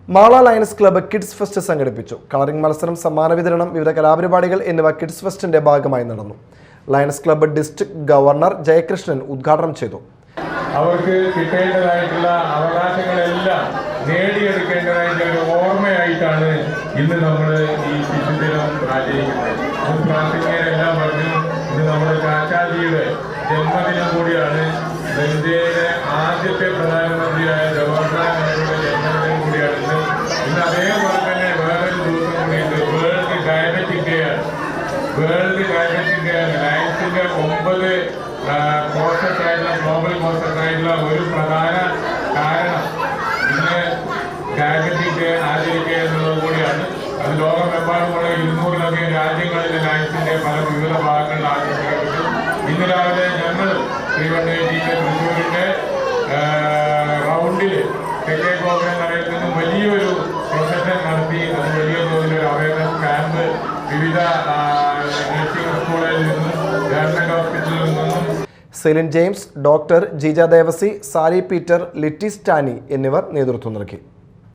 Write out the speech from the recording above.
Mala lions club kids fest സംഘടിപ്പിച്ചു. Colouring മത്സരം, സമ്മാന വിതരണം, വിവിധ കലാപരിപാടികൾ എന്നിവ കിഡ്സ് ഫെസ്റ്റിന്റെ ഭാഗമായി നടന്നു. Lions club district governor Jayakrishnan ഉദ്ഘാടനം ചെയ്തു. അവർക്ക് കിട്ടേണ്ടതായിട്ടുള്ള അവകാശങ്ങളെല്ലാം നേടിയെടുക്കേണ്ടതായിട്ടുള്ള ഒരു ഓർമ്മയായിട്ടാണ് ഇന്ന് നമ്മൾ ഈ ശിശുദിനം ആചരിക്കുന്നത്. പ്രാർത്ഥിക്കുന്നവരെല്ലാം പറഞ്ഞു, ഇത് നമ്മുടെ ചാച്ചാജിയുടെ ജന്മദിനം കൂടിയാണ്. ഇന്ത്യയിലെ ആദ്യത്തെ പ്രധാനമന്ത്രിയായ ജവഹർലാൽ നെഹ്റുവിന്റെ ജന്മദിനം കൂടിയാണ് ഇന്ന്. അതേപോലെ തന്നെ വേറൊരു ദിവസം കൂടിയുണ്ട്, വേൾഡ് ഡയബറ്റിക് ഡേ ആണ്. വേൾഡ് ഡയബറ്റിക് ഡേ ആണ്. ലയൺസിന്റെ 9 കോഴ്സസ് ആയിട്ടുള്ള ഗ്ലോബൽ കോഴ്സസ് ആയിട്ടുള്ള ഒരു പ്രധാന കാരണം ഇന്ന് ഡയബറ്റിക് ഡേ ആചരിക്കുക എന്നുള്ളത് കൂടിയാണ്. അത് ലോകമെമ്പാടുമുള്ള 200-ലധികം രാജ്യങ്ങളിലെ ലയൺസിന്റെ പല വിവിധ ഭാഗങ്ങളിൽ ആചരിക്കപ്പെട്ടു. ഇന്ന് രാവിലെ ഞങ്ങൾ ശ്രീവണ്ണേരിയിലെ തൃശ്ശൂരിന്റെ റൗണ്ടിൽ തെക്കേ ഗോപുരം നടയിൽ നിന്നും വലിയൊരു പ്രൊസഷൻ നടത്തി. അത് വലിയ തോതിലൊരു അവയർനെസ് ക്യാമ്പ് വിവിധ നഴ്സിംഗ് സ്കൂളിൽ നിന്നും ഗവൺമെന്റ് ഹോസ്പിറ്റലിൽ നിന്നും Celine James, doctor Jeeja Devasi, Sally Peter, Litty Stany എന്നിവർ നേതൃത്വം നൽകി.